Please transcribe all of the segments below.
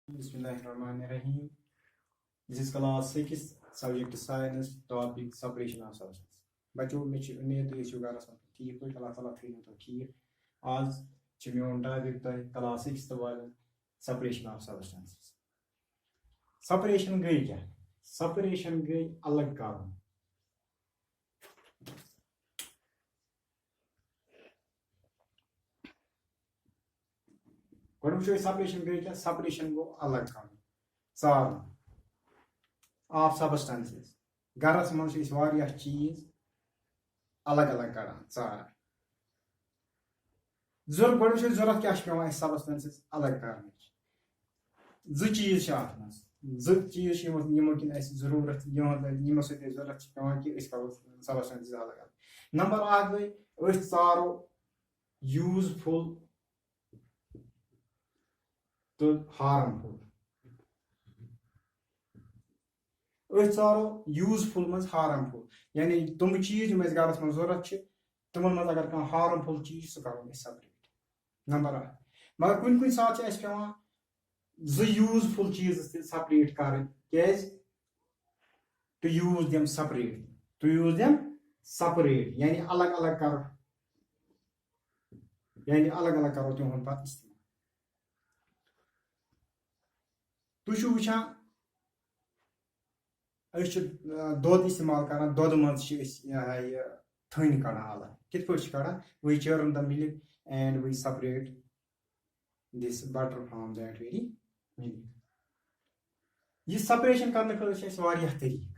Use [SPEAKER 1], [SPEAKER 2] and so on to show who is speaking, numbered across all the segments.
[SPEAKER 1] Bismillahirrahmanirrahim. This is class 6, subject science, topic separation of substance. बच्चों में उम्मीद है कि गारा सब ठीक है अल्लाह ताला थी तो ठीक आज चमियों टॉपिक तो क्लास 6 वाला separation of substances. Separation गई क्या? Separation गई अलग कारण. What we separation गई क्या? Separation को अलग कारण. सार of substances. गारा समझ इस वारिया चीज अलग अलग कारण सार. जरूरत क्या पे सबस्टेंसेस अलग कर जो चीज जो चीज जरूरत जरूरत कि सबस्टेंसेस अलग अलग. नंबर 8 गई सारो यूजफुल तो हार्मफुल. सारो यूजफुल मज हार्मफुल यानी तुम चीज गरस मज जरूरत तुम मज अगर कह हार्मफुल चीज सह करो सेपरेट. नंबर 8 मगर कुन सात पे जो यूजफुल चीज सेपरेट कर टू यूज देम सेपरेट यानी अलग अलग करो तिहन पे इस्तेमाल. तुम वुचान दोध इस्तेमाल कर दोध मज थन कड़ा अलग कित कड़ा we churn the milk and we separate this butter from that very milk. ये separation करने खतर वारियाह तरीक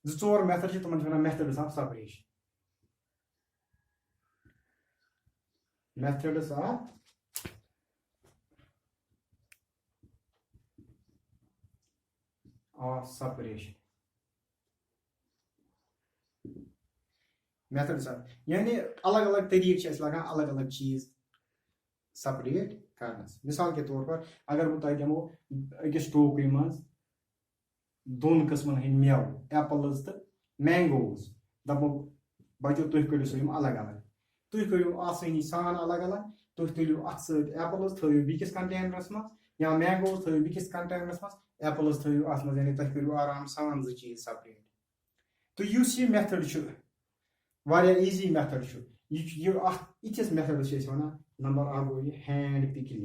[SPEAKER 1] जोर मेथड तुम methods of separation. Methods of separation. Methods यानी अलग अलग तरीक लगा अलग अलग चीज सेपरेट करनस. मिसाल के तौर पर अगर बह तुम दिमो अकिस टोकरी मज दोन किस्मन हंद मेव एप्पल्स तो मैंगोज दपो बचो तुम करो सो अलग अलग तुम करो आसानी सान अलग अलग तुम तुलो अत सप्पल्स थो बिकिस कंटेनरस मज या मैंगोज थो बिकिस कंटेनरस मज एप्पल्स थो अत मज यानी तुम करो आराम सान जो चीज सेपरेट. तो इस मेथड वारिया इजी मेथड इथिस मेथड्स वन. नंबर 8 गो ये हैंड पिकिंग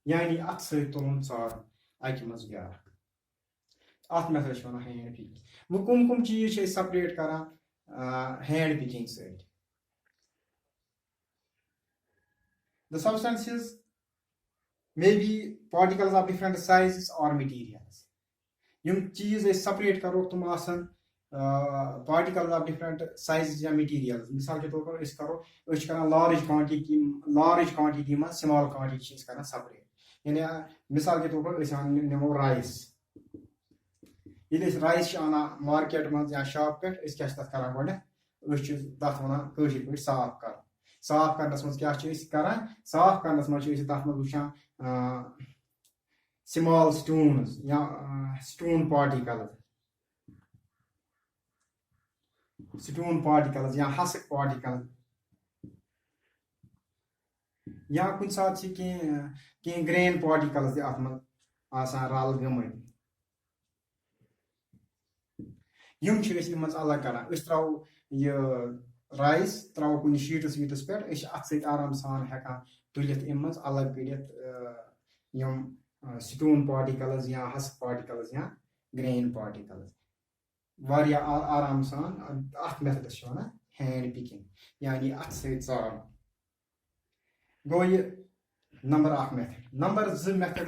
[SPEAKER 1] यानी अत तुलन चार अक मज ब्या अत मेथड वन हैंड पिकिंग. वो कुम चीज सेपरेट कर हैंड पिकिंग सत. The substances may be particles of different sizes or materials. यम चीज सेपरेट करो तुम आसन पार्टिकल्स ऑफ डिफरेंट साइज या मटीरियल्स. मिसाल के तौर पर करो लार्ज क्वांटिटी में स्मॉल क्वांटिटी कर सेपरेट. यानी मिसाल के तौर पर नमो राइस ये राइस आना मार्केट मज या शॉप पे क्या कर तथ वन साफ करनस मज क्या साफ करनस मज तथ मज वुचान small stones या stone particles या husk particles या कुछ साथ कह grain particles अत मज आसान रल गमत. यम मज अलग कर त्रो यह राइस त्रो कुछ शीटस वीटस पे अत आराम सान हेकान तुलित अम मज अलग करित यम स्टोन पार्टिकल्स या हस्क पार्टिकल्स या ग्रेन पार्टिकल्स वारिया आराम सान अत मेथड्स वन हैंड पिकिंग यानी अत चार. गो ये नंबर 1 मेथड. नंबर 2 मेथड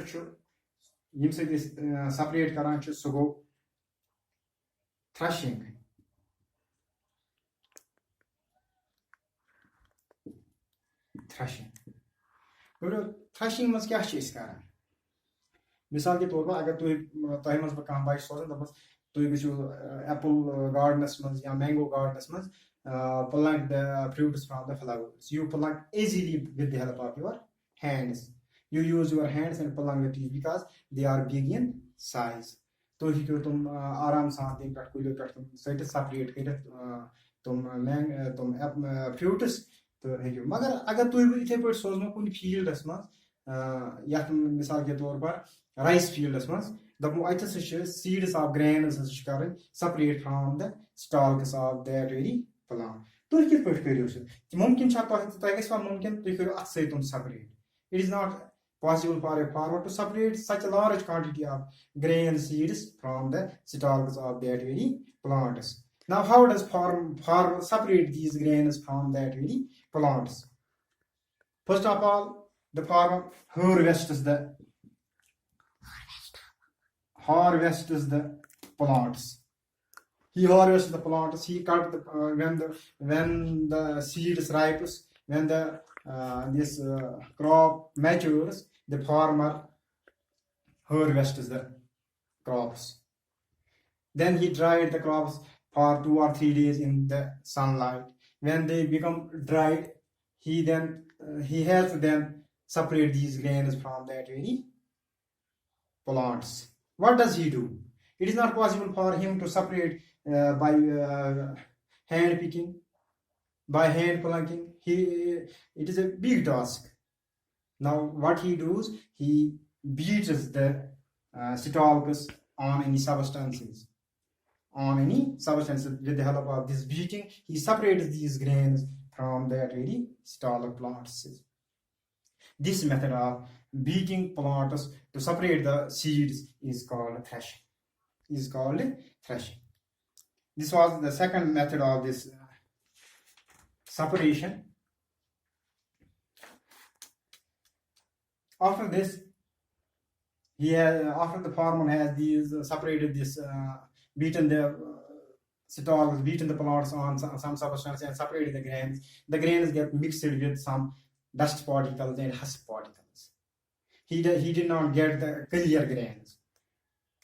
[SPEAKER 1] यम सेपरेट करान सह गो थ्रेशिंग. थ्रेशिंग मज क्या कर मिसाल के तौर पर अगर तुम मज बह बच सोजान दपस तुम गो एप्पल गार्डनस मज या मैंगो गार्डनस मज pluck the fruits from the flowers. You pluck easily with the help of your hands. You use your hands and pluck the trees because they are big in size. तो तुम आराम सान तम पे कुलो पे तुम सेपरेट कर तुम फ्रूट्स तो हेक्यो मगर अगर तुम इथे पे सोचनो कुन फील्डस मज यथ मिसाल के तौर पर राइस फील्डस मज दपो अत सीड्स ऑफ ग्रेन्स कर separate from the stocks of that very plant तुम कित पे करियो मुमकिन तुम मुमकिन तुम करो अत सत separate it is not possible for a farmer to separate such a large quantity of grain seeds from the stalks of that very plants. Now, how does farmer separate these grains from that very plants? First of all, the farmer harvests the plants. He harvests the plants. He cut when the seeds ripens, when the this crop matures, the farmer harvests the crops. Then he dried the crops for 2 or 3 days in the sunlight. When they become dried, he has to then separate these grains from that very plants. What does he do? It is not possible for him to separate by hand picking, by hand plucking. It is a big task. Now what he does, he beats the stalks on any substances. With the help of this beating, he separates these grains from that very stalk plants. This method of beating plants to separate the seeds is called threshing. This was the second method of this separation. After this, after the farmer has separated this, beaten the stalks, beaten the plants on some substance and separated the grains. The grains get mixed with some dust particles and husk particles. He did not get the clear grains.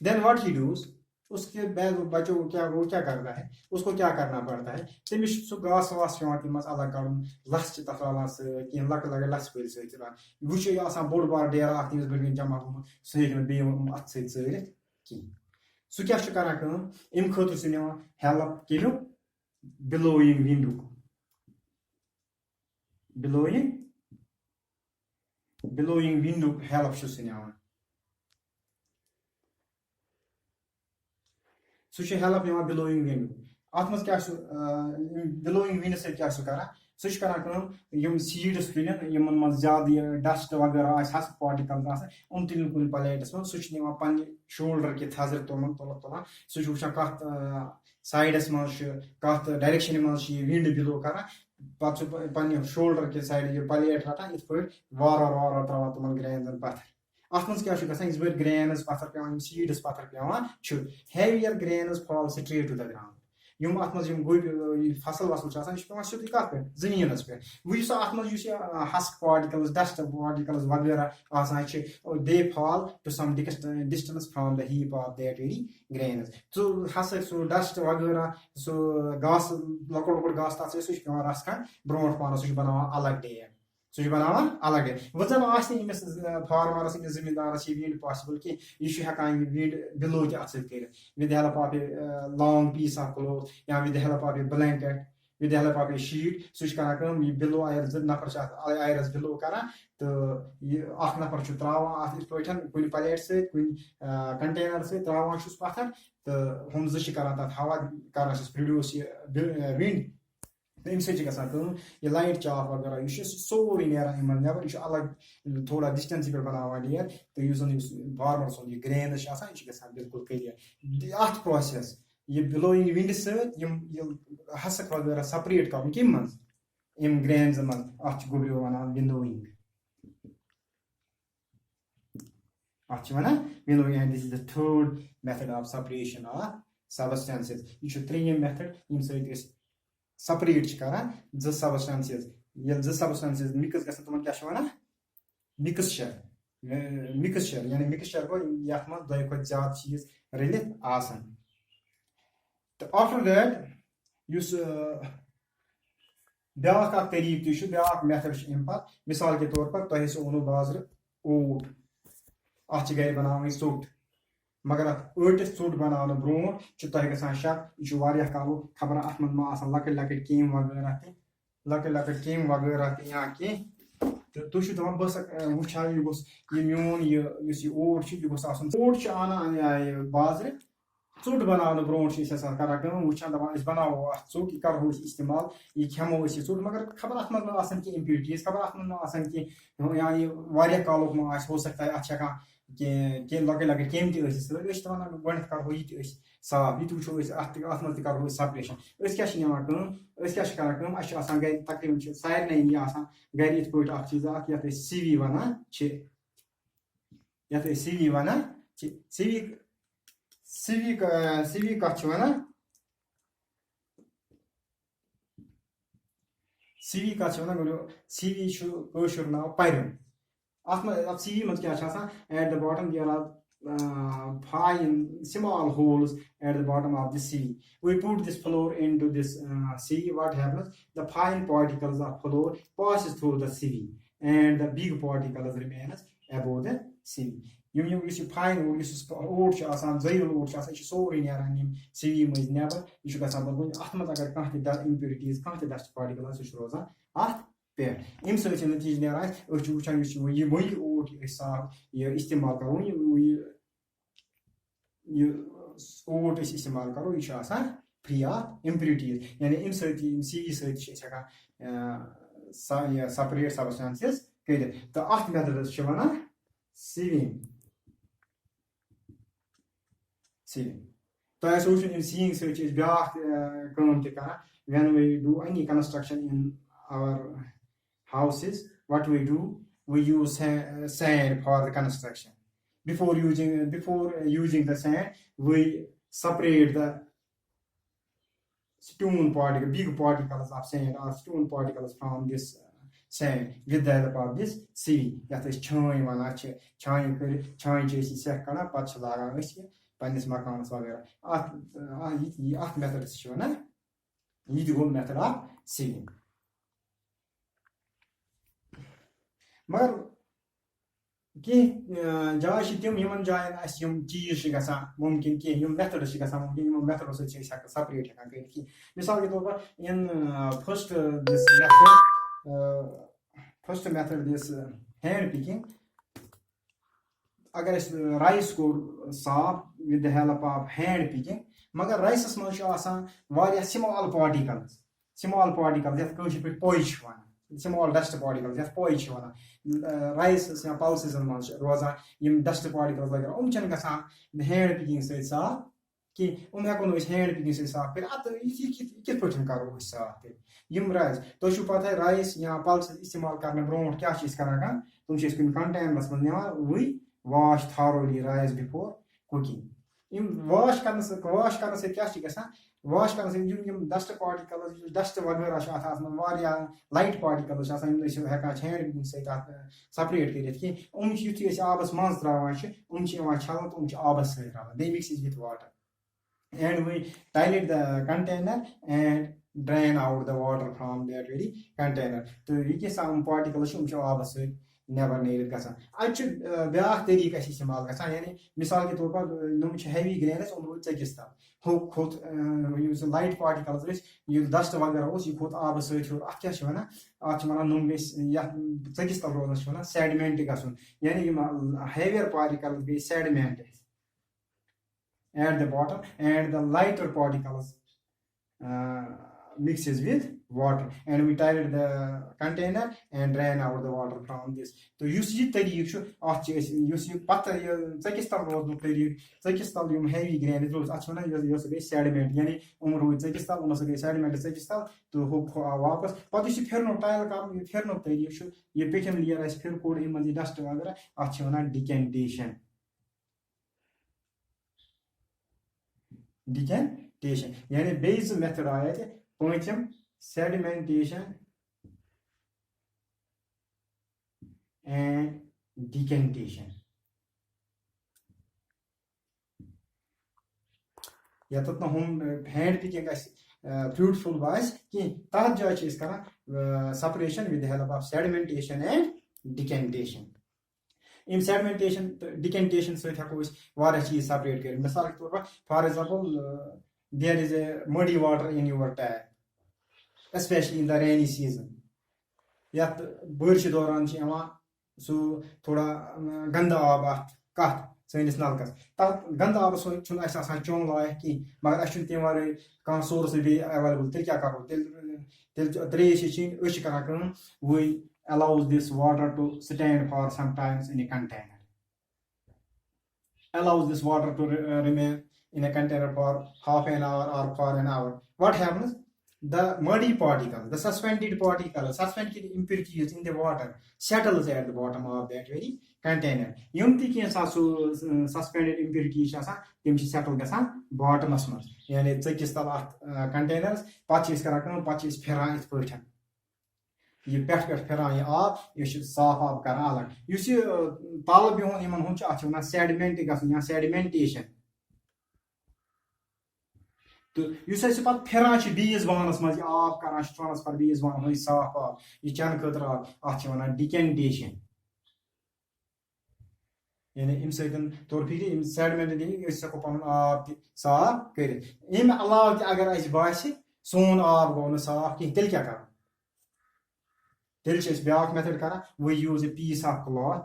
[SPEAKER 1] Then what he does, उसके बाद बच्चों वो क्या करता है, उसको क्या करना पड़ता है, तमिस सु घास वास पेवान तमस अलग कड़न लस तथ वालान कि लक लगे लस पल सत वो बोड़ बार डेरा अत तमिस बन जमा गोमुत सह बे अत सरित कहीं सु क्या करान अम खतर सु निवान हेल्प कमियो बिलोइंग विंडो हेल्प सु निवान सु हेल्प निवान बिलोइंग विंडो अत मज क्या बिलोइंग विंड सत क्या करान सु करान सीड्स तुलन यमन मज ज्यादा डस्ट वगैरह हस्क पार्टिकल्स तुलन कुन प्लेटस मज सु निवान पन्ने शोल्डर के थजर तुलान सु वुचान कत साइडस मज कत डायरेक्शन मज विंड बिलो करान पे पन्ने शोल्डर के साइड ये प्लेट रटान इत पे वार त्रावान तुम ग्रेनन पत्थर अत मज क्या इस पे ग्रेन्स पत्थर पेवान सीड्स पत्थर पेवान heavier grains fall straight to the ground यम अत मज गुड़ फसल वसल पे सीधे कत पे जमीनस पे वो अत मज हस्क पार्टिकल्स डस्ट पार्टिकल्स वगैरह they fall to some distance from the heap of that very grains so husk so dust वगैरह सो घास लकुट घास तथ पे रस खंड ब्रो पान सह बनावान अलग डेम सह बनावान अलग वो जन अमिस फार्मरस अमिस जमींदारस यह विंड पॉसिबल कि यह हेकान विंड बिलो ते अत सत with the help of a long piece of cloth या with the help of a blanket with the help of a sheet सह करान यह बिलो आयर जो नफर आयरस बिलो करान तो यह नफर त्रावान अत पे कुन प्लेट सत कुन कंटेनर सत त्रावान पत्थर तो हम जो करान तथ हवा करान प्रोड्यूस विंड अम सह लाइट चाफ वगैरह यह सोरे नान इन नबर यह अलग थोड़ा डिस्टेंस पे बनावान लेयर तो जन फार्मर सुन यह ग्रेन यह बिल्कुल क्लियर अत प्रोसेस यह बिलोइंग विंड सत हस्क वगैरह सेपरेट कर कम मज इन ग्रेन्स मज अत गोब्रो वन winnowing winnowing this is the third method of separation of substances यह त्रेयम मेथड इन सत सेपरेट करान जो सबस्टेंसेस ये जो सबस्टेंसेस मिक्स गसन तुम क्या वन मिक्सचर यानी मिक्सचर गो ये दो खुद ज्यादा चीज रलित आसान तो आफ्टर दैट ब्याक तरीक ब्या मेथड अम पे मिसाल के तौर पर तुह ओनो बाजार ओट अत गर बनावन सोट मगर अटिस सोट बनाने ब्रो तुह ग शक यह कालो खबर अत मज लकट लकट केम वगैरह लकट लकट केम वगैरह ते या के तो तुम दपान बस वुचा यह गोस ये मोन यह ओट गोस ओट आनान बाजार चुट बनाने ब्रो करान वुचान दपान बनावो चुट यह करो इस्तेमाल यह खेमो यह चुट मगर खबर अत मन की इम्प्यूरिटीज खबर अत मन की या यह कालुक मा हो सकता है अत कह लकट लकट केम तन गो करो यह साफ यह वो अत मज करो सपरेशन क्या करान गर तकरीबन सारे गर इत पे चीज़ ये सीवी वनान ये सीवी वनान सीवी सीवी सीवी कत वनान सीवी कत वनान सीवी कशुर नाव पर्यन अत सीवी मज क्या at the bottom there are fine small holes at the bottom of the sieve. We put this flour into this sieve. What happens? The fine particles of flour passes through the sieve, and the big particles remains above the sieve. Yus fine oat zail oat सोरे नेरान sieve मज neighbour यह gun अत मज अगर कह impurities कह dust particle सह रोजान अत पे अम सत नतीज नेरान वुचान यह वही ओट साफ यह इस्तेमाल करो ओट इस्तेमाल करो यह फ्री ऑफ इम्प्यूरिटीज यानी अम सीवी सत सपरेट सबस्टेंसेस कर तो अत मेथडस वन सीविंग सीविंग तो वो सीइंग सत ब्या कम तक when we do any construction in our houses what we do we use sand for the construction before using the sand we separate the stone particle big particles of sand or stone particles from this sand with the help of this sieve that is chain wana chain sek kana pat lagan pannis makanas वगैरह at method wana यह गो method of sieving मगर कह जाय तम इन जायन चीज ग मुमकिन कह मेथड्स मुमकिन मेथडो सत सपरेट हेकान कर मिसाल के तौर पर in first method this hand picking अगर राइस को साफ with the help of hand picking मगर राइसस मज स्मॉल पार्टिकल्स ये पे पोज स्मॉल डस्ट पार्टिकल्स ये पोज वन राइस या पल्सेस मज रोजान डस्ट पार्टिकल्स वगैरह गसान हैंड पिकिंग सत साफ कि हेको हैंड पिकिंग सत साफ कर अत कित पे करो साफ कर राइस तुम पता राइस या पल्सेस इस्तेमाल करने ब्रो क्या करान तुम कुछ कंटेनर्स मज वही wash thoroughly rice before cooking. Wash करने से क्या गसान wash करने dust particles dust वगैरह light particles हेकान हैंड separate कर युथ आबस मज त्रावान छलन तो आबस सत they mix it with water and we dilate the container and drain out the water from that very container तो यह particles आबस सत नेबर नीर गसान ब्या तरीक इस्तेमाल गसान यानी मिसाल के तौर पर नम हेवी ग्रेन्स ओन चकिस तल खोत लाइट पार्टिकल्स डस्ट वगैरह यह खोत आब सत अत क्या वन नम गई चकिस तल रोजन वन सेडिमेंट गसन यानी हेवियर पार्टिकल्स गई sediment at the bottom and the lighter particles mixes with water and we tied the container and drain out the water from this तो युस यह तरीक युस पत चकिस तल रोजन तरीक चकिस तल हेवी ग्रेन रोज अत वन गई सेडिमेंट यानी रोज चकिस तल गई सेडिमेंट चकिस तल तो वापस पत फिरन टाइल कर फिरन तरीक यह पेकिन लेयर फिर कोड़ इन डस्ट वगैरह अत वन डिकेंटेशन यानी बेस मेथड आया पम sedimentation and decantation यत हम हैंड पिकिंग फ्रूटफुल बास कह तथ जाए कर separation with the help of sedimentation and decantation in sedimentation decantation सत हेको चीज सेपरेट कर मिसाल के तौर पर for example there is a muddy water in your tap especially in the rainy season. Yat barsh doran chi ama so thoda ganda aab at kat sanis nalkas ta ganda aab so chun asa asan chon layak ki magar ashun tem wale kan source be available tel kya karo tel tresh chin ush kara kan we allows this water to stand for sometimes in a container, allows this water to remain in a container for half an hour or for an hour. What happens? The muddy particles, the suspended particles, suspended impurities in the water settles at the bottom of that very container. Yum ti kya suspended impurities asa tim settle gasan bottom asmas. Yani tsakis tal containers patchis karakam patchis phera it purchan. ये पेट फिरान ये आब ये साफ आब कर अलग use ये तल बिहन इन हूं अत सेडिमेंट गसन या सेडिमेंटेशन तो युस पे फिरान बीस बानस मज आब कर ट्रांसफर बीस बान साफ आब यह चेन खतर आब अत वन डिकेंटेशन यानी अम सौर फिर सेडिमेंट हेको पन आब साफ कर अलाव अगर अस सोन आब गो न साफ कह तेल क्या कर तेल ब्याक मेथड कर we use a piece of cloth,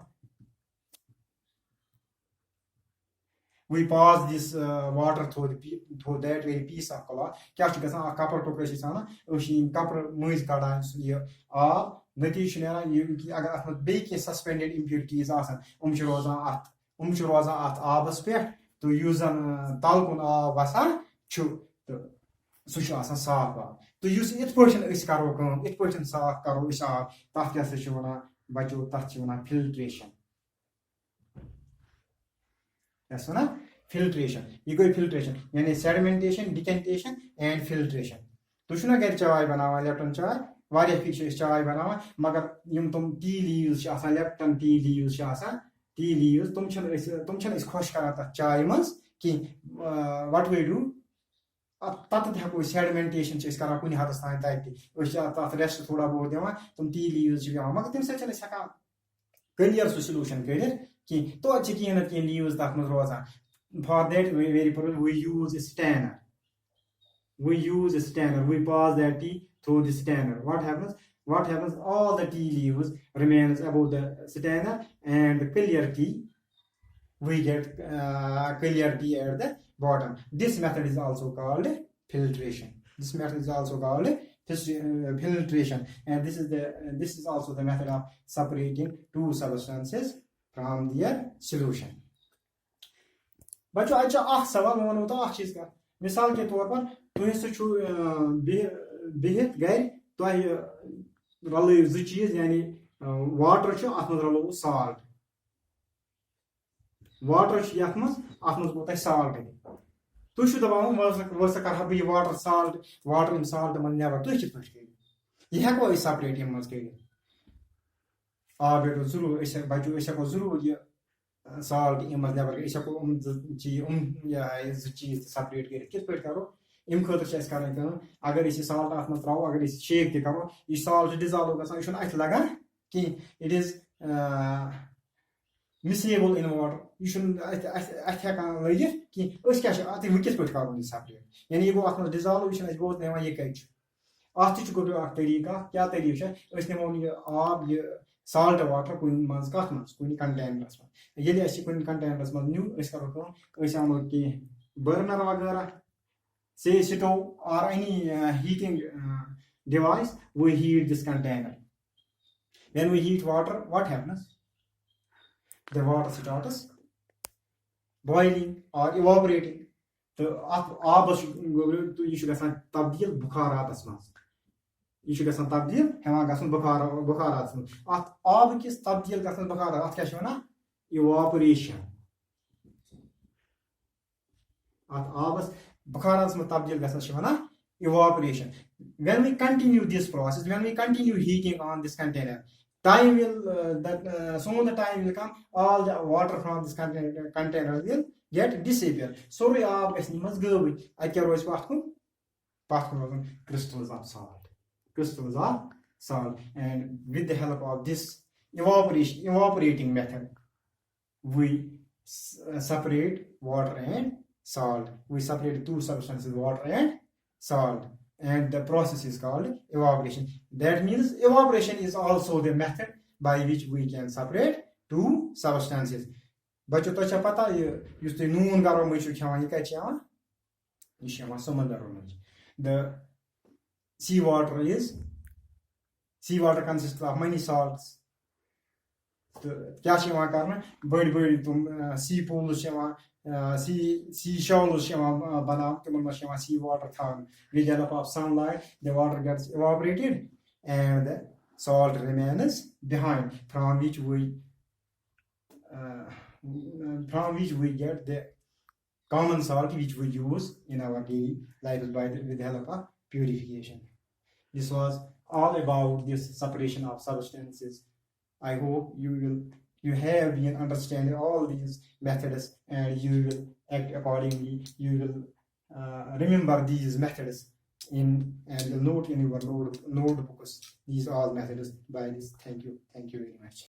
[SPEAKER 1] we pass this water through that very piece of cloth क्या गसान कपर टुकर सान कपर मज कड़ान यह आब नतीज अगर अत बे सस्पेंडेड इम्प्यूरिटीज रोजान अत आबस पे तो युस जन तल कुन आब वसान तो सह साफ आब तो युस इत करो इत साफ करो आब तथ क्या वन बचो तथ वन फिल्ट्रेशन वन फिल्ट्रेशन यह गई फिल्ट्रेशन यानी सेडिमेंटेशन डिकेंटेशन एंड फिल्ट्रेशन तुम गर चाय बनावान लेप्टन चाय वारिया फिर चाय बनावान मगर यम तुम tea leaves lepton tea leaves तुम खुश कर तथ चाय मज कि व्हाट वी डू तत हेको सेडिमेंटेशन कर कुन हदस तान तथ रेस्ट थोड़ा बहुत दिवान तुम टी लीव्स मगर तम सकान क्लियर सह सल्यूशन कर तो कह ना कह लीव्स तथ मज रोजान for that very purpose we use a strainer, we pass that tea through the strainer. What happens all the tea leaves remains above the strainer and the clear tea we get clear tea at the bottom. This method is also called filtration. Filtration, and this is also the method of separating two substances from their solution. बच्चों अच्छा सवाल मैं वनो तो चीज का मिसाल के तौर पर तुम बिहित गर तुह रलो जो चीज यानी वाटर अत मज रलो साल्ट वाटर ये मज गो साल्ट तुम दपान वह कर बह वाटर साल्ट मन नबर तुम कत यह हेको सेपरेट यम मज कर आ बेटो जरूर बच्चों हेको जरूर यह साल्ट इन मज नबर हेको चीज सेपरेट कर कित पे करो अम खतर कर अगर साल्ट अत मज त्रो अगर शेक तक करो यह साल्ट डिजॉल्व गसान यह अत लगान कि it is miscible in water यह हेकान लगित कि क्या वह कित पे करो यह सेपरेट यानी यह गो अत मज डिजॉल्व यह बहुत नवान यह कत अत गो तरीका क्या तरीका नमो यह आब यह साल्ट वाटर कुन मज कत मज कुन कंटेनरस मज ये कुन कंटेनरस मज न्यू करो अनो कह बर्नर वगैरह से स्टोव और any heating device we heat this container. When we heat water, what happens? The water starts boiling or evaporating. तो आबस यह गसान तब्दील बुखारातस मज यह गसान तब्दील हेवान गसन बुखारातस मज अत आब किस तब्दील गसन बुखारात अत क्या वन इवापोरेशन अत आबस बुखारातस मज तब्दील गसन one evaporation. When we continue this process, when we continue heating on this container, time will soon the time will come, all the water from this container will get disappear. So we are must go with crystals of salt, and with the help of this evaporating method, we separate water and salt. We separate two substances, water and salt, and the process is called evaporation. That means evaporation is also the method by which we can separate two substances. बच्चों तो अच्छा पता ये use ते नून गारो में चुकी हवा ये क्या चाहिए ये चाहिए समंदर में. The seawater consists of many salts. क्या चाहिए वहाँ करना बड़ी तुम sea pools चाहिए sea shallows चाहिए बना तुम उनमें चाहिए sea water था. With the help of sunlight, the water gets evaporated and the salt remains behind, from which we get the common salt which we use in our daily life with the help of purification. This was all about this separation of substances. I hope you have been understanding all these methods and you will act accordingly. You will remember these methods and will note in your notebooks these all methods by this. Thank you very much.